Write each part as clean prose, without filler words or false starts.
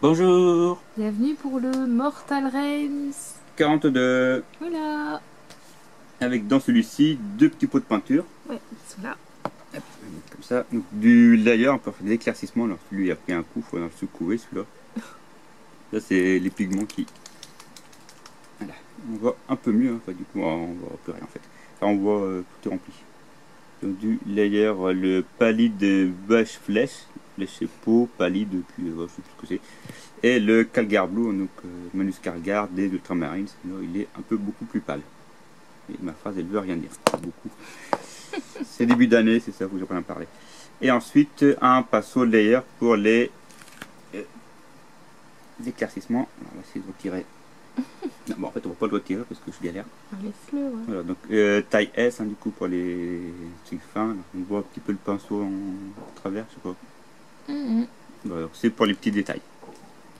Bonjour. Bienvenue pour le Mortal Realms. 42. Voilà. Avec dans celui-ci deux petits pots de peinture. Ouais, ils sont là. Hop, on va mettre comme ça. Donc du layer, on peut faire des éclaircissements. Alors celui a pris un coup, il faut le secouer celui-là. Là c'est les pigments qui... Voilà. On voit un peu mieux, hein. Enfin, du coup on voit plus rien en fait. Enfin, on voit tout est rempli. Donc du layer, le palide bâche flèche. Flèche et peau, palide, puis je sais plus ce que c'est. Et le Calgar Blue, donc Manus Calgar des Ultramarines. Là il est un peu beaucoup plus pâle. Et ma phrase elle veut rien dire, beaucoup. C'est début d'année, c'est ça, vous j'ai pas en parler. Et ensuite un pinceau layer pour les éclaircissements. Alors, on va essayer de retirer. Non, bon, en fait on va pas le retirer parce que je galère. Laisse-le, ouais. Voilà, donc taille S hein, du coup pour les trucs fins. On voit un petit peu le pinceau en travers, je sais pas. Voilà, c'est pour les petits détails.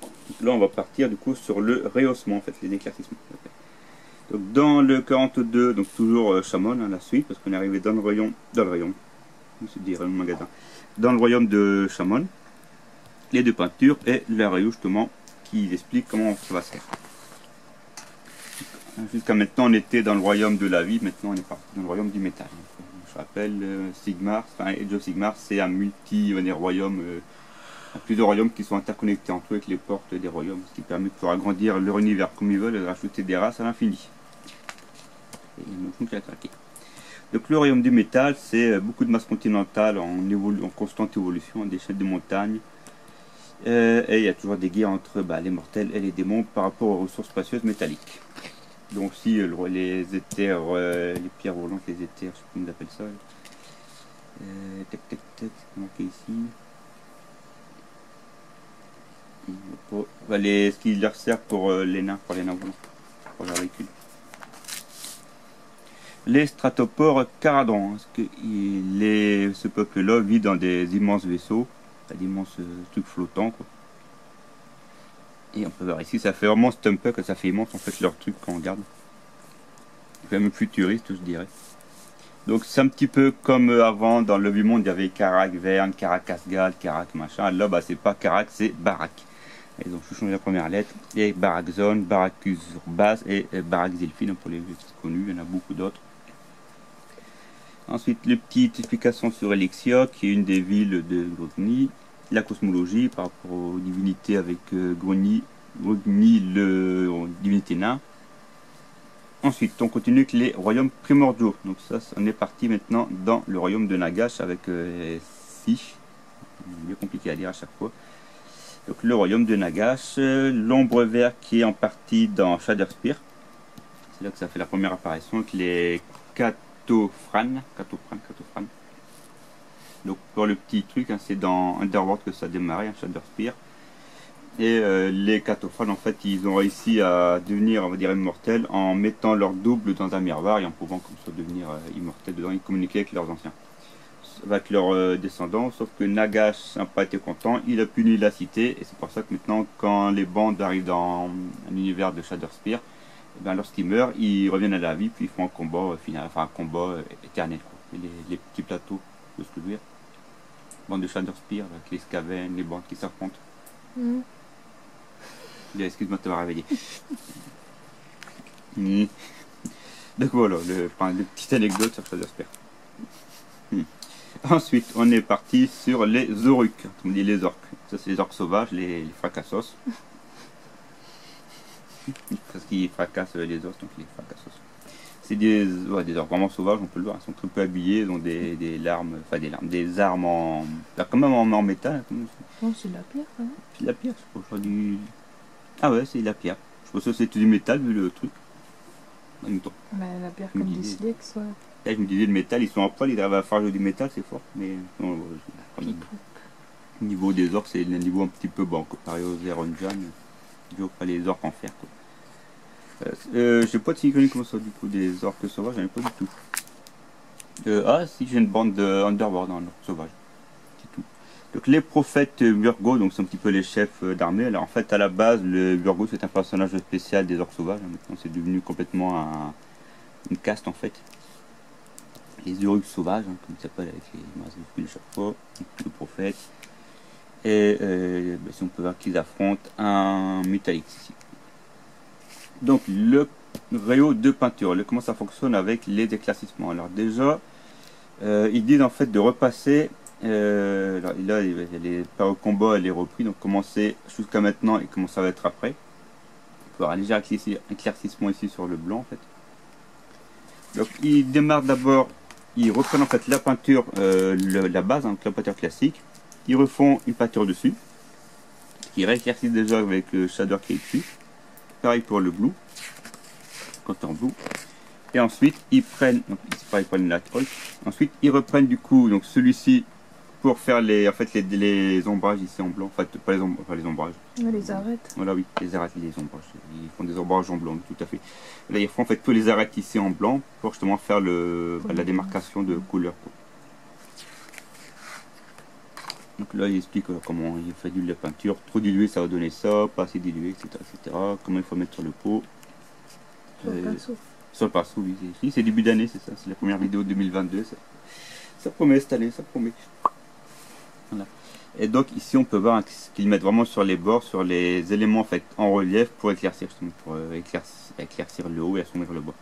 Donc là on va partir du coup sur le rehaussement en fait, les éclaircissements. Donc dans le 42, donc toujours Chamon, hein, la suite, parce qu'on est arrivé dans le rayon, je dirais le magasin, dans le royaume de Chamon, les deux peintures et la rayon justement qui explique comment ça va se faire. Jusqu'à maintenant on était dans le royaume de la vie, maintenant on est parti dans le royaume du métal. Je rappelle, Sigmar, enfin Age of Sigmar, c'est un royaume, plusieurs royaumes qui sont interconnectés entre eux avec les portes des royaumes, ce qui permet de pouvoir agrandir leur univers comme ils veulent et de rajouter des races à l'infini. Donc le royaume du métal, c'est beaucoup de masse continentale en constante évolution, des chaînes de montagnes. Et il y a toujours des guerres entre les mortels et les démons par rapport aux ressources précieuses métalliques. Donc si les éthers, les pierres volantes, les éthers, je sais pas comment on appelle ça. C'est marqué ici. Ce qui leur sert pour les nains volants, pour leur véhicule. Les stratopores caradrons, parce que ce peuple-là vit dans des immenses vaisseaux, d'immenses trucs flottants, quoi. Et on peut voir ici, ça fait vraiment steampunk, ça fait immense en fait leur truc quand on regarde. C'est même futuriste, je dirais. Donc c'est un petit peu comme avant, dans le Vieux Monde, il y avait Karak Verne, Karak Asgard, Karak machin. Là, c'est pas Karak, c'est Barak. Ils ont changé la première lettre. Et Barak Zone, Barakus Urbaz et Barak Zilfin, pour les plus connus, il y en a beaucoup d'autres. Ensuite, les petites explications sur Elixia, qui est une des villes de Grogny. La cosmologie par rapport aux divinités avec Grogny, le divinité nain. Ensuite, on continue avec les royaumes primordiaux. Donc ça, on est parti maintenant dans le royaume de Nagash avec Sich. Bien compliqué à lire à chaque fois. Donc le royaume de Nagash, l'ombre vert qui est en partie dans Shadowspear. C'est là que ça fait la première apparition avec les Catophrane. Donc pour le petit truc, hein, c'est dans Underworld que ça a démarré, hein, Shadowspear. Et les Catophrane en fait ils ont réussi à devenir, on va dire, immortels en mettant leur double dans un miroir et en pouvant comme ça devenir immortels dedans et communiquer avec leurs anciens. Avec leurs descendants, sauf que Nagash n'a pas été content, il a puni la cité et c'est pour ça que maintenant quand les bandes arrivent dans un univers de Shadowspear, lorsqu'ils meurent, ils reviennent à la vie puis ils font un combat final, enfin un combat éternel, quoi. Les petits plateaux, de ce que je veux dire. Bandes de Shadowspear, avec les Skaven, les bandes qui s'affrontent. Excuse-moi de t'avoir réveillé. Donc voilà, des petites anecdotes sur Shadowspear. Ensuite, on est parti sur les Oruks, on dit les orques. Ça, c'est les orques sauvages, les fracassos. Parce qu'ils fracassent les os, donc les fracassos. C'est des orques vraiment sauvages, on peut le voir. Ils sont très peu habillés, ils ont des armes en. Quand même en métal. Non, c'est de la pierre quand même. C'est de la pierre, je crois. Ah ouais, c'est de la pierre. Je pense que c'est du métal vu le truc. La pierre comme des silex, ouais. Là, je me disais, le métal, ils sont à poil, ils arrivent à faire du métal, c'est fort. Mais non, au niveau des orques, c'est le niveau un petit peu bas, comparé aux Eronjan. Je pas les orques en fer, quoi. J'ai pas de figurine comme ça, du coup, des orques sauvages, j'en ai pas du tout. Si, j'ai une bande de Underworld dans l'orque sauvage. C'est tout. Donc, les prophètes Burgo, donc c'est un petit peu les chefs d'armée. Alors, en fait, à la base, le Burgo, c'est un personnage spécial des orques sauvages. Maintenant, c'est devenu complètement une caste, en fait. Les Uruks sauvages, hein, comme ils s'appellent avec les masques chaque fois, le prophète. Et si on peut voir qu'ils affrontent un Mutalix ici. Donc le rayon de peinture, comment ça fonctionne avec les éclaircissements. Alors déjà, ils disent en fait de repasser, là les par au combat elle est repris, donc commencer jusqu'à maintenant et comment ça va être après. On peut avoir un léger éclaircissement ici sur le blanc en fait. Donc ils démarrent d'abord, ils reprennent en fait la peinture, la base, hein, la peinture classique. Ils refont une peinture dessus, qui rééclaircissent déjà avec le shader qui est dessus. Pareil pour le blue, quand en blue. Et ensuite ils prennent, donc ils prennent la troll. Ensuite ils reprennent du coup donc celui-ci pour faire les ombrages ici en blanc. En fait pas les ombrages. Les arêtes. Voilà oui, les arêtes, les ombrages. Ils font des ombrages en blanc, tout à fait. Là ils font en fait tous les arêtes ici en blanc pour justement faire la démarcation de couleur. Donc là il explique comment il fait de la peinture, trop dilué ça va donner ça, pas assez dilué, etc. Comment il faut mettre sur le pot. Sur le pinceau. Sur le pinceau, oui, c'est début d'année, c'est ça, c'est la première vidéo de 2022, ça promet cette année, ça promet. Voilà. Et donc ici on peut voir qu'ils mettent vraiment sur les bords, sur les éléments en fait en relief pour éclaircir, justement, pour éclaircir le haut et assombrir le bas.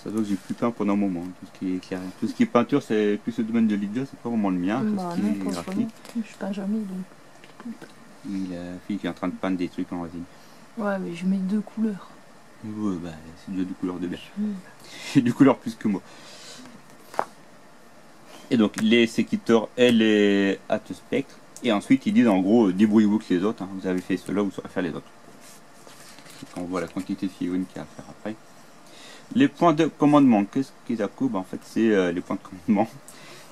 Ça doit que j'ai plus peint pendant un moment, tout ce qui est éclairé. Tout ce qui est peinture, c'est plus le domaine de Lydia, c'est pas vraiment le mien, tout ce qui est graphique. Je peins jamais donc. Oui, la fille qui est en train de peindre des trucs en résine. Ouais, mais je mets 2 couleurs. Ouais, bah c'est déjà 2 couleurs de bien. J'ai 2 couleurs plus que moi. Et donc les séquiteurs et les hâte spectre. Et ensuite ils disent en gros débrouillez-vous que les autres, hein. Vous avez fait cela, vous saurez faire les autres. On voit la quantité de figurines qu'il y a à faire après. Les points de commandement, qu'est-ce qu'ils accoupent? En fait, c'est les points de commandement.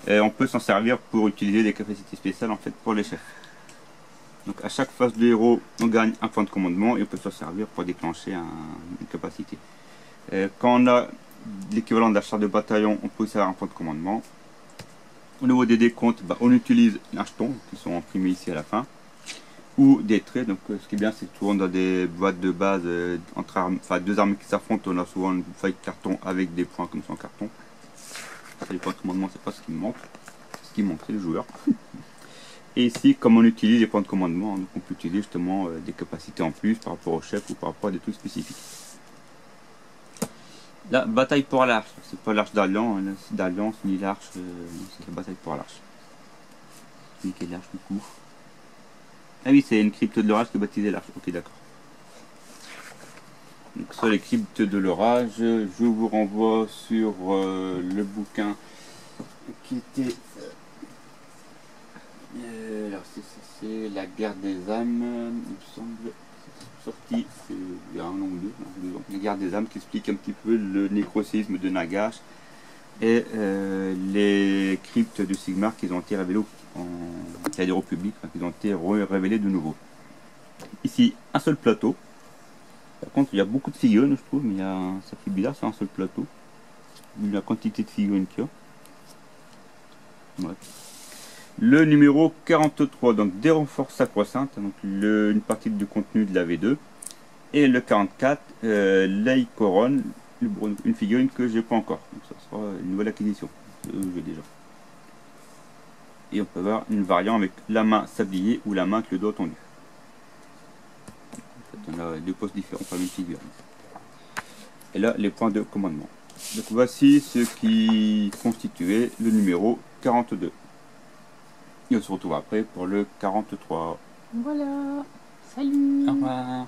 On peut s'en servir pour utiliser des capacités spéciales en fait pour les chefs. Donc à chaque phase de héros, on gagne un point de commandement et on peut s'en servir pour déclencher une capacité. Quand on a l'équivalent d'achat de bataillon, on peut aussi avoir un point de commandement. Au niveau des décomptes, on utilise les jetons qui sont imprimés ici à la fin. Ou des traits, donc ce qui est bien c'est que souvent dans des boîtes de base entre armes, deux armes qui s'affrontent, on a souvent une feuille de carton avec des points comme ça en carton. Les points de commandement c'est pas ce qui me manque, ce qui manque c'est le joueur. Et ici comme on utilise les points de commandement, donc on peut utiliser justement des capacités en plus par rapport au chef ou par rapport à des trucs spécifiques. La bataille pour l'arche, c'est pas l'arche d'alliance ni l'arche, c'est la bataille pour l'arche. C'est quelle l'arche du coup? Ah oui, c'est une crypte de l'orage qui est baptisée l'arche. Ok, d'accord. Donc sur les cryptes de l'orage, je vous renvoie sur le bouquin qui était... alors c'est la guerre des âmes, il me semble, sorti il y a 1 an ou 2 ans. La guerre des âmes qui explique un petit peu le nécrocisme de Nagash et les cryptes de Sigmar qu'ils ont été révélés au public, qu'ils ont été révélés de nouveau. Ici, un seul plateau. Par contre, il y a beaucoup de figurines, je trouve, mais ça fait bizarre, c'est un seul plateau. Vu la quantité de figurines qu'il y a. Ouais. Le numéro 43, donc des renforts sacro-saintes, donc une partie du contenu de la V2. Et le 44, l'Aïkoron, une figurine que j'ai pas encore. Donc ça sera une nouvelle acquisition. J'ai déjà. Et on peut voir une variante avec la main sablier ou la main avec le doigt tendu. En fait, on a 2 postes différents par une figure. Et là, les points de commandement. Donc voici ce qui constituait le numéro 42. Et on se retrouve après pour le 43. Voilà. Salut. Au revoir.